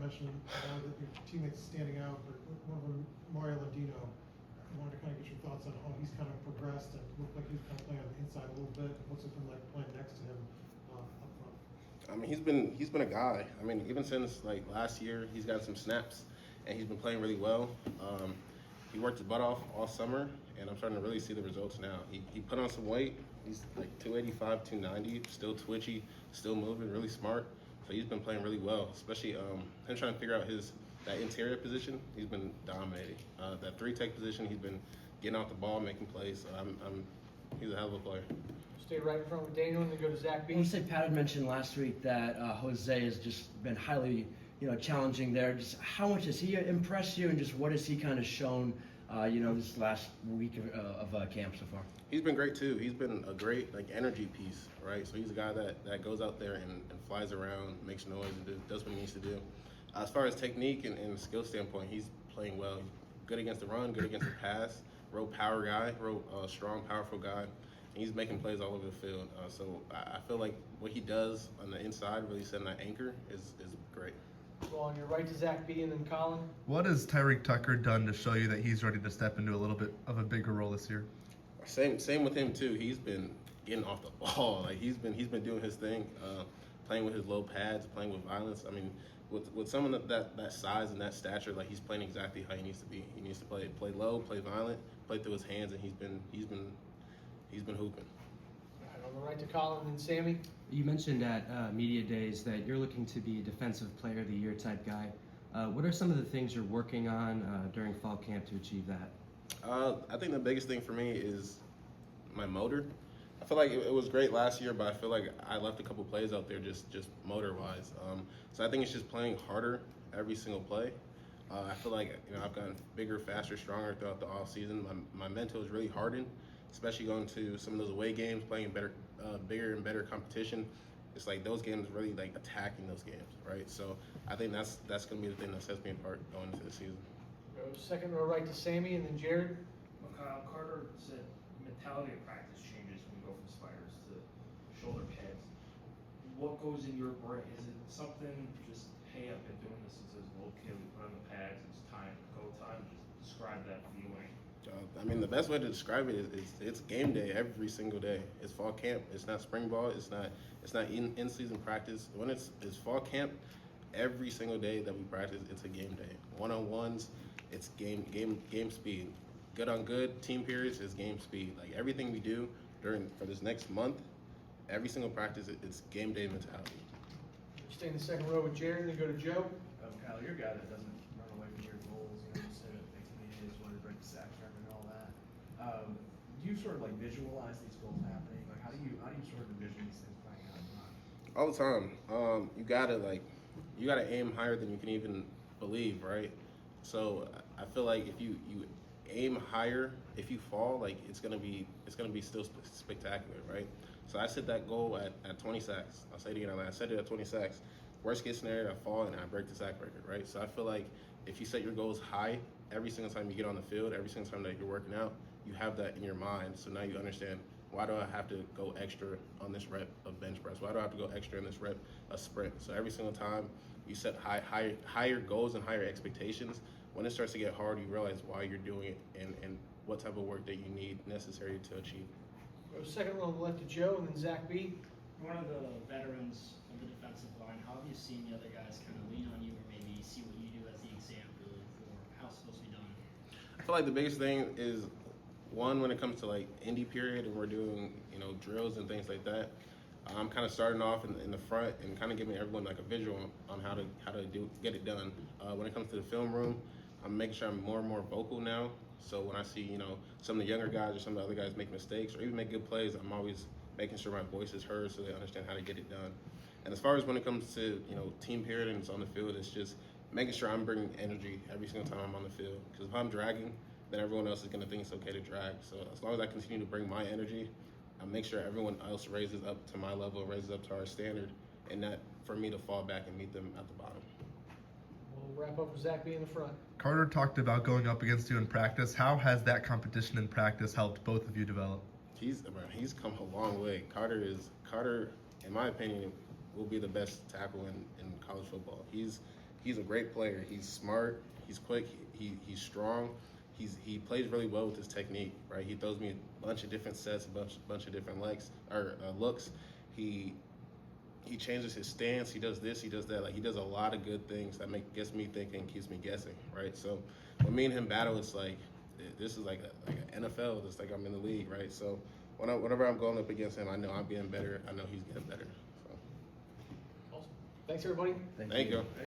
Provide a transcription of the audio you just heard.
mentioned that your teammates standing out, but one of them, Mario Landino. I wanted to kind of get your thoughts on how he's kind of progressed and looked like he was kind of playing on the inside a little bit. What's it been like playing next to him up front? I mean, he's been a guy. I mean, even since like last year, he's got some snaps, and he's been playing really well. He worked his butt off all summer, and I'm starting to really see the results now. He put on some weight. He's like 285, 290, still twitchy, still moving, really smart. So he's been playing really well, especially him trying to figure out that interior position. He's been dominating. That 3-tech position, he's been getting off the ball, making plays. So he's a hell of a player. Stay right in front with Daniel and then go to Zack B. I want to say Pat had mentioned last week that Jose has just been highly, challenging there. Just how much has he impressed you, and just what has he kind of shown, this last week of camp so far? He's been great too. He's been a great energy piece, right? So he's a guy that goes out there and flies around, makes noise, and does what he needs to do. As far as technique and skill standpoint, he's playing well. Good against the run, good against the pass. Real power guy, real strong, powerful guy. And he's making plays all over the field. So I feel like what he does on the inside, really setting that anchor, is great. Well, on your right to Zack B and then Colin. What has Tyreek Tucker done to show you that he's ready to step into a little bit of a bigger role this year? Same with him too. He's been getting off the ball. Like he's been doing his thing, playing with his low pads, playing with violence. I mean, with someone that size and that stature, like he's playing exactly how he needs to be. He needs to play low, play violent, play through his hands, and he's been hooping. All right, on the right to Colin and then Sammy. You mentioned at media days that you're looking to be a defensive player of the year type guy. What are some of the things you're working on during fall camp to achieve that? I think the biggest thing for me is my motor. I feel like it was great last year, but I feel like I left a couple plays out there just motor-wise. So I think it's just playing harder every single play. I feel like I've gotten bigger, faster, stronger throughout the off season. My mental is really hardened, especially going to some of those away games, playing bigger and better competition. It's like those games really like attacking those games, right? So I think that's going to be the thing that sets me apart going into the season. Go second row right to Sammy and then Jared. Kyle Carter said mentality of practice changes when we go from spiders to shoulder pads. What goes in your brain? Is it something just, hey, I've been doing this since I was a little kid, we put on the pads, it's time, go time? Just describe that feeling. I mean, the best way to describe it is it's game day every single day. It's fall camp. It's not spring ball. It's not in season practice. When it's fall camp, every single day that we practice, it's a game day. One-on-ones, it's game speed. Good on good team periods is game speed. Like everything we do for this next month, every single practice, it's game day mentality. Stay in the second row with Jared and then go to Joe. Kyle, you're a guy that doesn't run away from your goals. You said it makes me just want to break the sack record and all that. Do you sort of like visualize these goals happening? Like how do you sort of envision these things playing out? All the time. You gotta aim higher than you can even believe, right? So I feel like if you aim higher, if you fall, like it's gonna be still spectacular, right? So I set that goal at 20 sacks. I'll say it again. I set it at 20 sacks. Worst case scenario, I fall and I break the sack record, right? So I feel like if you set your goals high, every single time you get on the field, every single time that you're working out, you have that in your mind. So now you understand, why do I have to go extra on this rep of bench press? Why do I have to go extra in this rep of sprint? So every single time you set higher goals and higher expectations, when it starts to get hard, you realize why you're doing it and what type of work that you need necessary to achieve. Go second row on the left to Joe and then Zack B. One of the veterans of the defensive line, how have you seen the other guys kind of lean on you or maybe see what you do as the example for how it's supposed to be done? I feel like the biggest thing is, one, when it comes to like indie period and we're doing drills and things like that, I'm kind of starting off in the front and kind of giving everyone like a visual on how to get it done. When it comes to the film room, I'm making sure I'm more and more vocal now. So when I see some of the younger guys or some of the other guys make mistakes or even make good plays, I'm always making sure my voice is heard so they understand how to get it done. And as far as when it comes to team period and it's on the field, it's just making sure I'm bringing energy every single time I'm on the field. Because if I'm dragging, then everyone else is going to think it's okay to drag. So as long as I continue to bring my energy, I make sure everyone else raises up to my level, raises up to our standard, and not for me to fall back and meet them at the bottom. We'll wrap up with Zack B in the front. Carter talked about going up against you in practice. How has that competition in practice helped both of you develop? He's come a long way. Carter, in my opinion, will be the best tackle in college football. He's he's a great player. He's smart. He's quick. He's strong. He plays really well with his technique, right? He throws me a bunch of different sets, a bunch of different legs or looks. He changes his stance. He does this. He does that. Like he does a lot of good things that gets me thinking, keeps me guessing, right? So when me and him battle, it's like this is like an NFL. It's like I'm in the league, right? So whenever I'm going up against him, I know I'm getting better. I know he's getting better. So Awesome. Thanks, everybody. thank you.